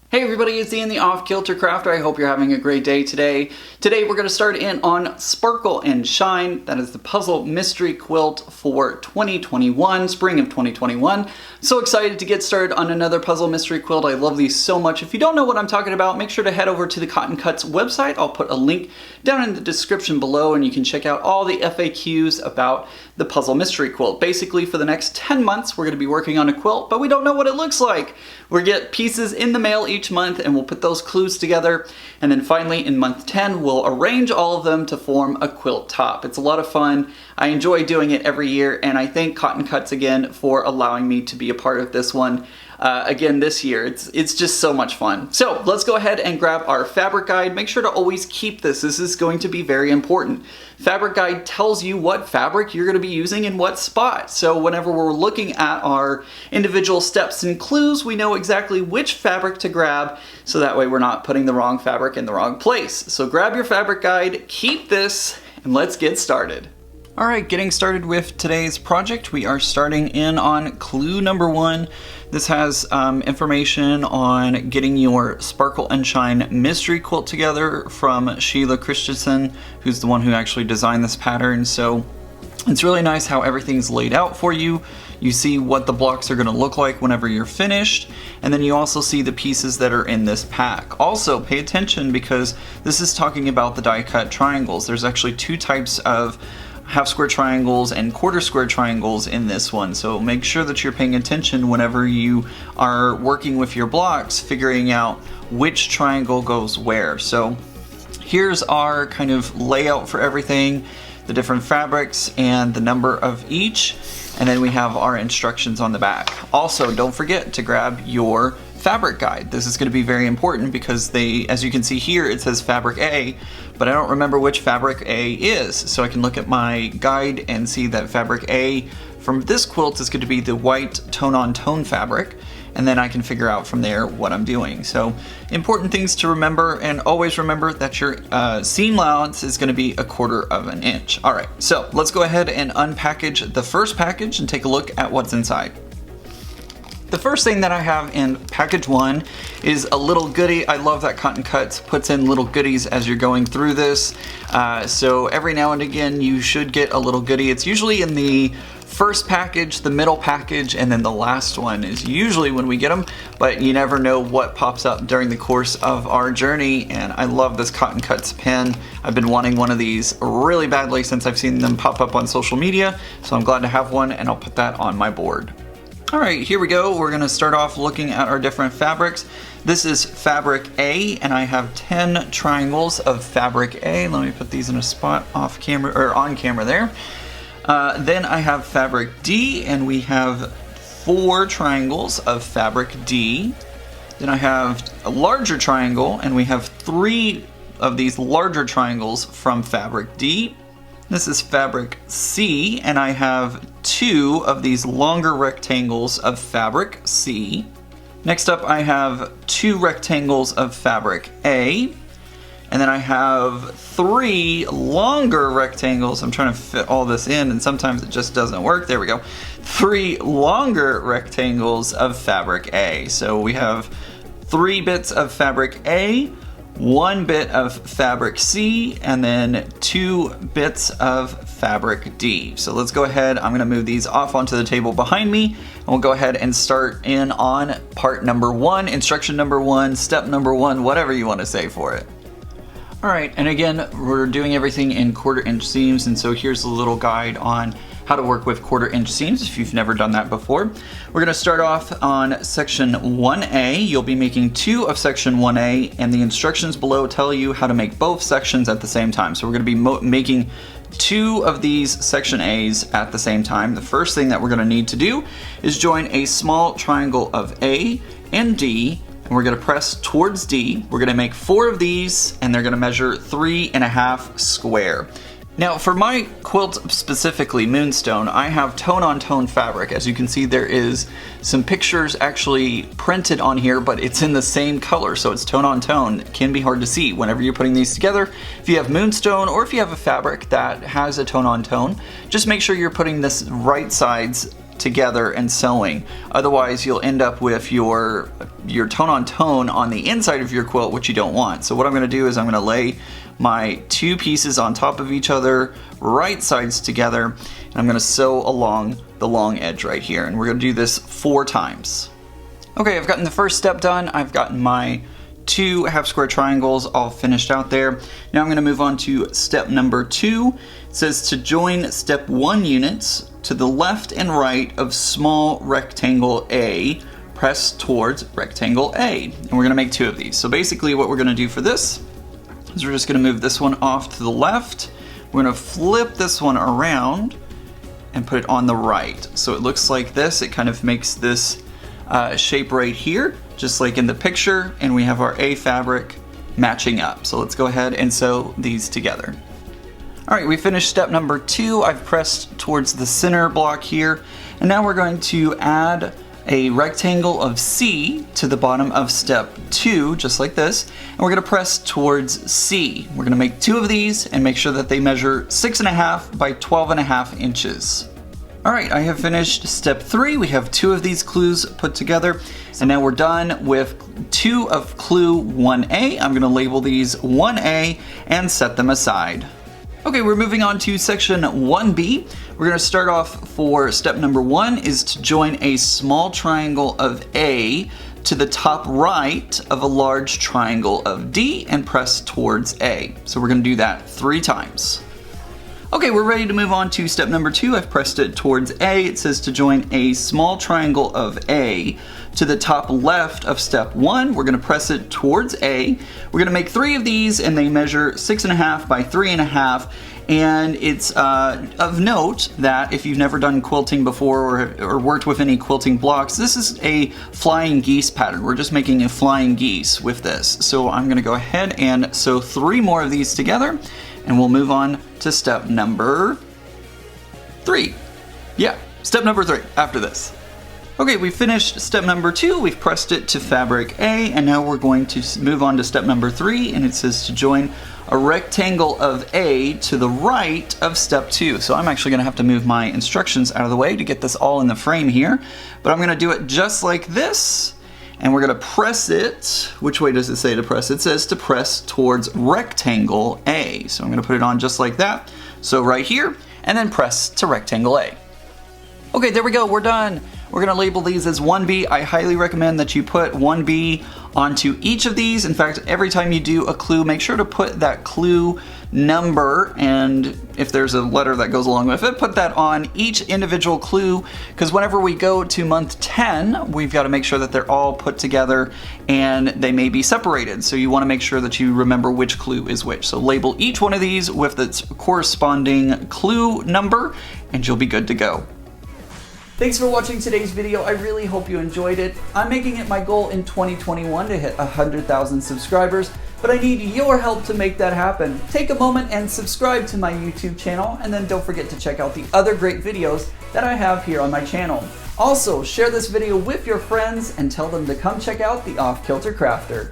Hey everybody, it's Ian the Off Kilter Crafter. I hope you're having a great day today. Today we're going to start in on Sparkle and Shine. That is the puzzle mystery quilt for 2021, spring of 2021. So excited to get started on another puzzle mystery quilt. I love these so much. If you don't know what I'm talking about, make sure to head over to the Cotton Cuts website. I'll put a link down in the description below and you can check out all the FAQs about the puzzle mystery quilt. Basically for the next 10 months we're going to be working on a quilt, but we don't know what it looks like. We get pieces in the mail each month and we'll put those clues together, and then finally in month 10 we'll arrange all of them to form a quilt top. It's a lot of fun. I enjoy doing it every year, and I thank Cotton Cuts again for allowing me to be a part of this one again this year. It's just so much fun. So let's go ahead and grab our fabric guide. Make sure to always keep this. This is going to be very important. Fabric guide tells you what fabric you're going to be using in what spot. So whenever we're looking at our individual steps and clues, we know exactly which fabric to grab, so that way we're not putting the wrong fabric in the wrong place. So grab your fabric guide, keep this, and let's get started. Alright, getting started with today's project, we are starting in on clue number 1. This has information on getting your Sparkle and Shine mystery quilt together from Sheila Christensen, who's the one who actually designed this pattern. So it's really nice how everything's laid out for you. You see what the blocks are going to look like whenever you're finished, and then you also see the pieces that are in this pack. Also, pay attention because this is talking about the die cut triangles. There's actually 2 types of half square triangles and quarter square triangles in this one, so make sure that you're paying attention whenever you are working with your blocks, figuring out which triangle goes where. So here's our kind of layout for everything, the different fabrics and the number of each, and then we have our instructions on the back. Also, don't forget to grab your fabric guide. This is going to be very important because as you can see here, it says fabric A, but I don't remember which fabric A is. So I can look at my guide and see that fabric A from this quilt is going to be the white tone-on-tone fabric, and then I can figure out from there what I'm doing. So important things to remember, and always remember that your seam allowance is going to be 1/4 of an inch. All right, so let's go ahead and unpackage the first package and take a look at what's inside. The first thing that I have in package 1 is a little goodie. I love that Cotton Cuts puts in little goodies as you're going through this. So every now and again you should get a little goodie. It's usually in the first package, the middle package, and then the last one is usually when we get them, but you never know what pops up during the course of our journey, and I love this Cotton Cuts pen. I've been wanting one of these really badly since I've seen them pop up on social media, so I'm glad to have one, and I'll put that on my board. Alright, here we go. We're going to start off looking at our different fabrics. This is fabric A, and I have 10 triangles of fabric A. Let me put these in a spot off camera, or on camera there. Then I have fabric D, and we have 4 triangles of fabric D. Then I have a larger triangle, and we have 3 of these larger triangles from fabric D. This is fabric C, and I have 2 of these longer rectangles of fabric C. Next up I have 2 rectangles of fabric A, and then I have 3 longer rectangles. I'm trying to fit all this in and sometimes it just doesn't work. There we go. 3 longer rectangles of fabric A. So we have 3 bits of fabric A, 1 bit of fabric C, and then 2 bits of fabric D. So let's go ahead, I'm going to move these off onto the table behind me, and we'll go ahead and start in on part number 1, instruction number 1, step number 1, whatever you want to say for it. Alright, and again, we're doing everything in 1/4 inch seams, and so here's a little guide on how to work with 1/4 inch seams if you've never done that before. We're going to start off on section 1A. You'll be making 2 of section 1A, and the instructions below tell you how to make both sections at the same time. So we're going to be making 2 of these section A's at the same time. The first thing that we're going to need to do is join a small triangle of A and D, and we're going to press towards D. We're going to make 4 of these, and they're going to measure 3.5 square. Now for my quilt specifically, Moonstone, I have tone-on-tone fabric. As you can see, there is some pictures actually printed on here, but it's in the same color, so it's tone-on-tone. It can be hard to see whenever you're putting these together. If you have Moonstone or if you have a fabric that has a tone-on-tone, just make sure you're putting this right sides together and sewing. Otherwise, you'll end up with your tone on tone on the inside of your quilt, which you don't want. So what I'm going to do is I'm going to lay my two pieces on top of each other, right sides together, and I'm going to sew along the long edge right here. And we're going to do this 4 times. Okay, I've gotten the first step done. I've gotten my 2 half square triangles all finished out there. Now I'm going to move on to step number 2. It says to join step 1 units to the left and right of small rectangle A, press towards rectangle A. And we're going to make 2 of these. So basically what we're going to do for this is we're just going to move this one off to the left. We're going to flip this one around and put it on the right. So it looks like this. It kind of makes this shape right here, just like in the picture, and we have our A fabric matching up. So let's go ahead and sew these together. All right, we finished step number 2. I've pressed towards the center block here, and now we're going to add a rectangle of C to the bottom of step 2, just like this, and we're going to press towards C. We're going to make 2 of these and make sure that they measure 6.5 by 12.5 inches. All right, I have finished step 3. We have 2 of these clues put together, and now we're done with 2 of clue 1A. I'm going to label these 1A and set them aside. Okay, we're moving on to section 1B. We're going to start off for step number 1 is to join a small triangle of A to the top right of a large triangle of D and press towards A. So we're going to do that 3 times. Okay, we're ready to move on to step number 2. I've pressed it towards A. It says to join a small triangle of A to the top left of step 1. We're going to press it towards A. We're going to make 3 of these, and they measure 6.5 by 3.5. And it's of note that if you've never done quilting before or worked with any quilting blocks, this is a flying geese pattern. We're just making a flying geese with this. So I'm going to go ahead and sew 3 more of these together, and we'll move on to step number 3. Yeah, step number 3 after this. Okay, we finished step number 2. We've pressed it to fabric A, and now we're going to move on to step number 3, and it says to join a rectangle of A to the right of step 2. So I'm actually going to have to move my instructions out of the way to get this all in the frame here, but I'm going to do it just like this. And we're going to press it. Which way does it say to press? It says to press towards rectangle A. So I'm going to put it on just like that. So right here, and then press to rectangle A. Okay, there we go. We're done. We're going to label these as 1B. I highly recommend that you put 1B onto each of these. In fact, every time you do a clue, make sure to put that clue number, and if there's a letter that goes along with it, put that on each individual clue, because whenever we go to month 10, we've got to make sure that they're all put together and they may be separated. So you want to make sure that you remember which clue is which. So label each one of these with its corresponding clue number, and you'll be good to go. Thanks for watching today's video. I really hope you enjoyed it. I'm making it my goal in 2021 to hit 100,000 subscribers, but I need your help to make that happen. Take a moment and subscribe to my YouTube channel, and then don't forget to check out the other great videos that I have here on my channel. Also, share this video with your friends and tell them to come check out the Kilter Crafter.